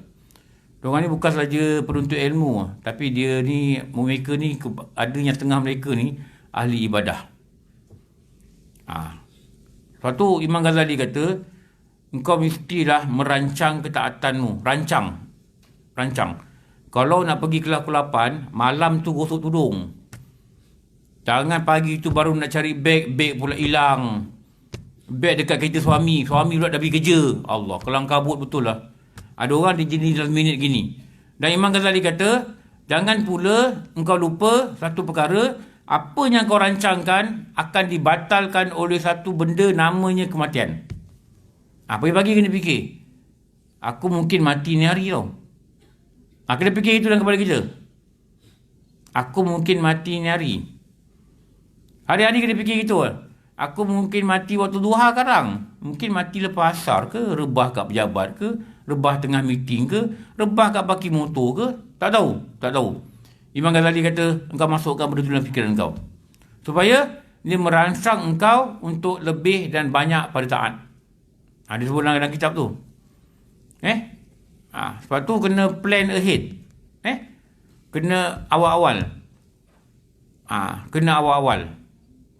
Diorang ni bukan saja penuntut ilmu, tapi dia ni, mereka ni, ada yang setengah mereka ni ahli ibadah. Lepas tu Imam Ghazali kata, engkau mestilah merancang ketaatanmu. Rancang. Kalau nak pergi kelas 8, malam tu gosok tudung. Jangan pagi tu baru nak cari beg pula hilang. Beg dekat kereta suami pula dah pergi kerja. Allah, kelang kabut betul lah. Ada orang di jenis dalam minit gini. Dan Imam Ghazali kata, jangan pula engkau lupa satu perkara, apa yang kau rancangkan akan dibatalkan oleh satu benda namanya kematian. Pagi-pagi kena fikir, aku mungkin mati ni hari tau. Kena fikir itu dalam kepala kita. Aku mungkin mati ni hari. Hari-hari kena fikir gitu lah. Aku mungkin mati waktu duha sekarang. Mungkin mati lepas asar ke, rebah kat pejabat ke, rebah tengah meeting ke, rebah kat parking motor ke. Tak tahu. Imam Ghazali kata, engkau masukkan benda tu dalam fikiran engkau. Supaya dia merangsang engkau untuk lebih dan banyak pada taat. Dia sebut dalam kitab tu. Sebab tu kena plan ahead. Kena awal-awal.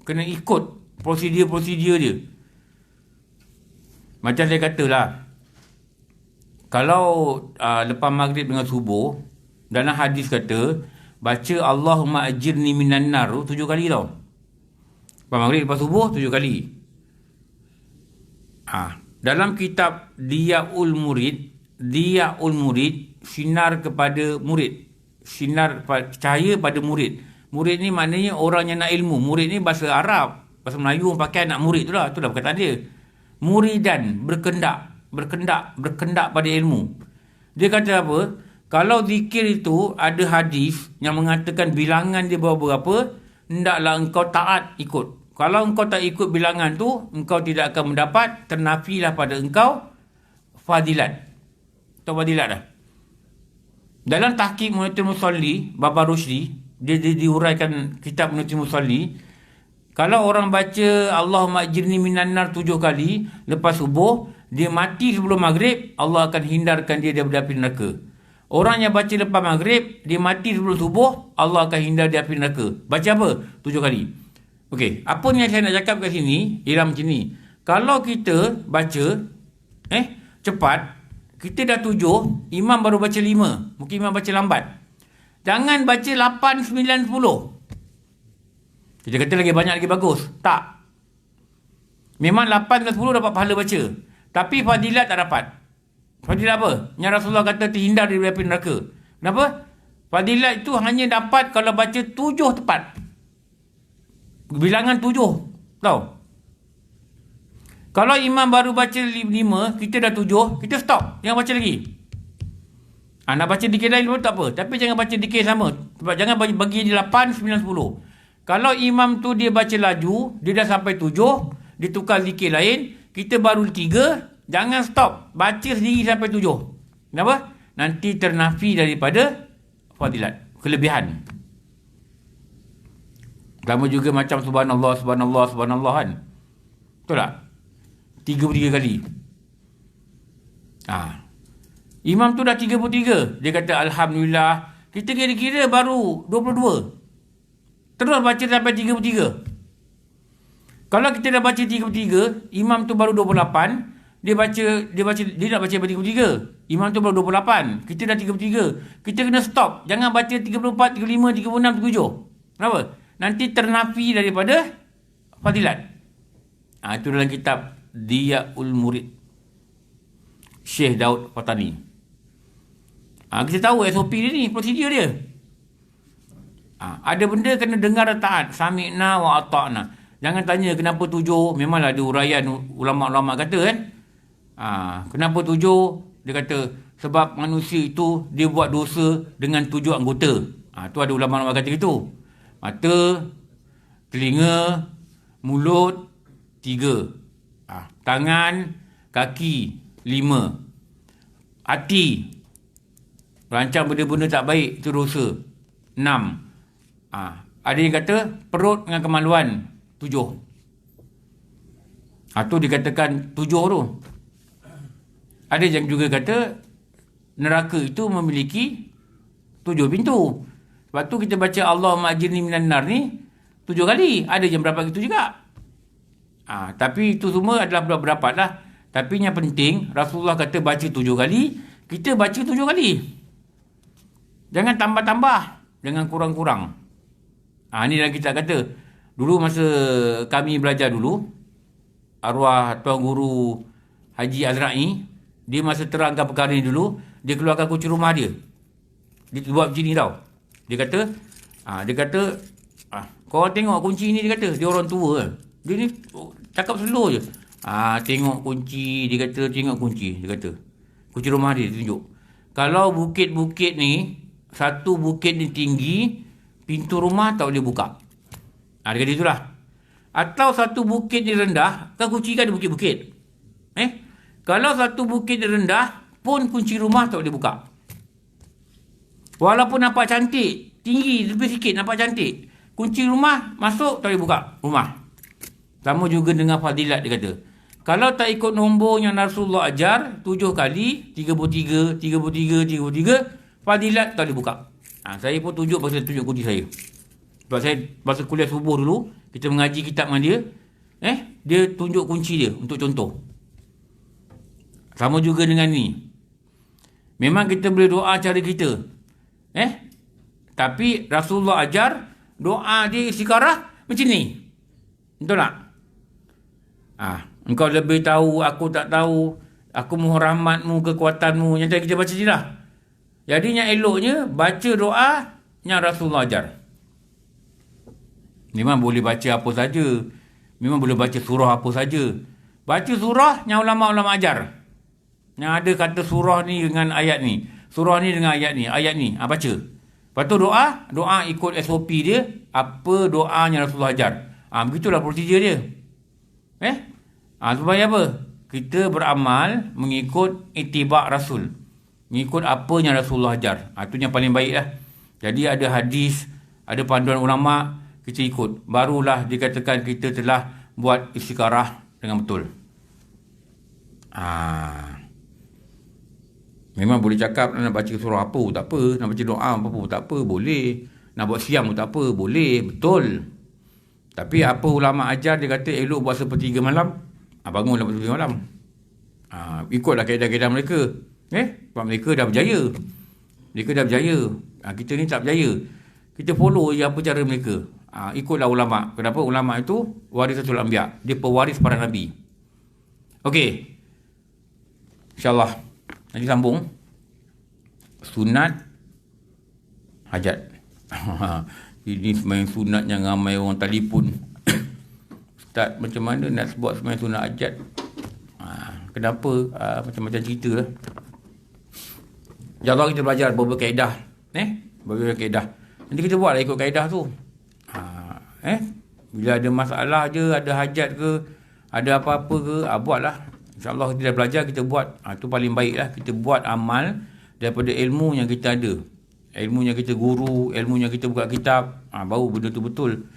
Kena ikut prosedur dia. Macam saya katalah, kalau lepas maghrib dengan subuh, dalam hadis kata, baca Allahumma ajirni minan nar 7 kali tau. Lepas maghrib, lepas subuh 7 kali. Dalam kitab Diya'ul Murid, sinar kepada murid. Sinar cahaya pada murid. Murid ni maknanya orang yang nak ilmu. Murid ni bahasa Arab. Bahasa Melayu pakai anak murid tu lah. Itulah perkataan dia. Muridan, berkendak pada ilmu. Dia kata apa? Kalau zikir itu ada hadis yang mengatakan bilangan dia berapa, hendaklah engkau taat ikut. Kalau engkau tak ikut bilangan tu, engkau tidak akan mendapat, ternafilah pada engkau fadilat. Atau fadilat dah. Dalam tahqiq Munatul Musalli, Baba Rushdi, dia diuraikan kitab Munatul Musalli. Kalau orang baca Allahumma ajirni minan nar 7 kali lepas subuh, dia mati sebelum maghrib, Allah akan hindarkan dia daripada api neraka. Orang yang baca lepas maghrib, dia mati sebelum subuh, Allah akan hindar dia api neraka. Baca apa? 7 kali. Okey, apa yang saya nak cakap kat sini ialah macam ni. Kalau kita baca cepat, kita dah 7, imam baru baca 5. Mungkin imam baca lambat. Jangan baca 8, 9, 10. Kita kata lagi banyak lagi bagus. Tak. Memang 8 dan 10 dapat pahala baca. Tapi fadilat tak dapat. Fadilat apa? Yang Rasulullah kata terhindar dari api neraka. Kenapa? Fadilat itu hanya dapat kalau baca 7 tepat. Bilangan 7. Tahu? Kalau imam baru baca 5, kita dah 7, kita stop. Jangan baca lagi. Nak baca dikir lain pun tak apa. Tapi jangan baca dikir sama. Sebab jangan bagi dia 8, 9, 10. Kalau imam tu dia baca laju, dia dah sampai 7, dia tukar zikir lain, kita baru 3, jangan stop. Baca sendiri sampai 7. Kenapa? Nanti ternafi daripada fadilat, kelebihan. Sama juga macam subhanallah, subhanallah, subhanallah kan. Betul tak? 33 kali. Imam tu dah 33. Dia kata Alhamdulillah. Kita kira-kira baru 22. Terus baca sampai 33. Kalau kita dah baca 33, imam tu baru 28. Dia nak baca sampai 33. Imam tu baru 28. Kita dah 33. Kita kena stop. Jangan baca 34, 35, 36, 37. Kenapa? Nanti ternafi daripada fadilat. Itu dalam kitab Diyaul Murid, Syekh Daud Fatani. Kita tahu SOP dia ni, prosedur dia. Ada benda kena dengar taat. Sami'na wa ata'na. Jangan tanya kenapa 7. Memanglah ada uraian ulama'-ulama' kata kan. Kenapa 7? Dia kata sebab manusia itu dia buat dosa dengan 7 anggota. Tu ada ulama'-ulama' kata gitu. Mata, telinga, mulut 3. Tangan, kaki 5. Hati, rancang benda-benda tak baik, itu dosa 6. Ada yang kata perut dengan kemaluan 7. Tu dikatakan 7 tu. Ada yang juga kata neraka itu memiliki 7 pintu. Sebab tu kita baca Allahumma ajirni minan nar ni 7 kali. Ada yang berapa gitu juga. Tapi itu semua adalah berapa lah. Tapi yang penting Rasulullah kata baca 7 kali, kita baca 7 kali. Jangan tambah-tambah, jangan kurang-kurang. Ni dalam kitab kata. Dulu masa kami belajar dulu, arwah Tuan Guru Haji Azra'i, dia masa terangkan perkara ni dulu, dia keluarkan kunci rumah dia. Dia buat macam ni tau. Dia kata, kau tengok kunci ni, dia kata, dia orang tua. Dia ni cakap slow je. Tengok kunci, dia kata, tengok kunci, dia kata. Kunci rumah dia tunjuk. Kalau bukit-bukit ni, satu bukit ni tinggi, pintu rumah tak boleh buka. Dia kata itulah. Atau satu bukit ni rendah, kan kunci kan ada bukit-bukit. Kalau satu bukit ni rendah, pun kunci rumah tak boleh buka. Walaupun nampak cantik, tinggi lebih sikit nampak cantik, kunci rumah masuk tak boleh buka rumah. Sama juga dengan fadilat, dia kata. Kalau tak ikut nombor yang Rasulullah ajar 7 kali, 33, 33, 33, fadilat tak boleh buka. Saya pun tunjuk kunci saya. Sebab saya masa kuliah subuh dulu, kita mengaji kitab dengan dia, dia tunjuk kunci dia untuk contoh. Sama juga dengan ni. Memang kita boleh doa cara kita. Tapi Rasulullah ajar doa dia istikharah macam ni. Betul tak? Engkau lebih tahu, aku tak tahu. Aku mohon rahmatmu, kekuatanmu. Yang kita baca je lah. Jadi yang eloknya, baca doa yang Rasulullah ajar. Memang boleh baca apa saja. Memang boleh baca surah apa saja. Baca surah yang ulama'-ulama ajar. Yang ada kata surah ni dengan ayat ni. Surah ni dengan ayat ni. Ayat ni. Baca. Lepas tu doa ikut SOP dia. Apa doa yang Rasulullah ajar. Begitulah prosedur dia. Supaya apa? Kita beramal mengikut itibak Rasul. Mengikut apa yang Rasulullah ajar. Itu yang paling baik lah. Jadi ada hadis, ada panduan ulama', kita ikut. Barulah dikatakan kita telah buat istikharah dengan betul. Memang boleh cakap nak baca surah apa tak apa, nak baca doa apa tak apa, boleh. Nak buat siam tak apa, boleh, betul. Tapi apa ulama' ajar, dia kata elok buat sepertiga malam. Bangunlah sepertiga malam. Ikutlah kaedah-kaedah mereka. Sebab mereka dah berjaya. Kita ni tak berjaya. Kita follow je apa cara mereka. Ikutlah ulama'. Kenapa? Ulama' itu warisatul anbiya. Dia pewaris para nabi. Okey. InsyaAllah. Nanti sambung. Sunat hajat. Ini semain sunat yang ramai orang telefon. Ustaz, macam mana nak buat semain sunat hajat? Kenapa? Macam-macam cerita lah. InsyaAllah kita belajar beberapa kaedah. Beberapa kaedah. Nanti kita buatlah ikut kaedah tu. Bila ada masalah je, ada hajat ke, ada apa-apa ke, buatlah. InsyaAllah kita dah belajar, kita buat. Itu paling baik lah. Kita buat amal daripada ilmu yang kita ada. Ilmu yang kita guru, ilmu yang kita buka kitab. Baru benda tu betul.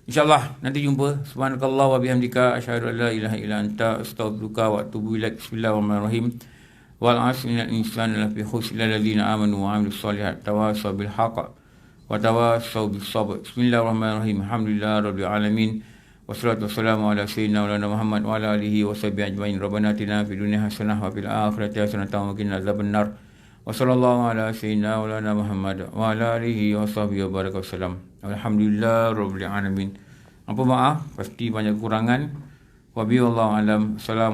InsyaAllah nanti jumpa. Subhanakallah wa bihamdika asyhadu an la ilaha illa anta astaghfiruka wa atubu ilaik. Bismillahirrahmanirrahim. Wal 'asri innal insana lafi khusr illa alladziina aamanu wa 'amilus shalihaati tawassaw bil haqq wa tawassaw bis sabr. Bismillahirrahmanirrahim. Alhamdulillahirabbil alamin. Wassalatu wassalamu ala sayyidina Muhammad wa ala alihi wa sahbihi ajmain. Rabbana atina fid dunya hasanah wa fil akhirati hasanah wa qina adzabannar. Wa sallallahu ala sayyidina Muhammad wa ala alihi wa sahbihi wa baraka wasallam. Alhamdulillahirabbil alamin. Apa maaf, pasti banyak kekurangan. Wa bi'allahu alam. Assalamualaikum.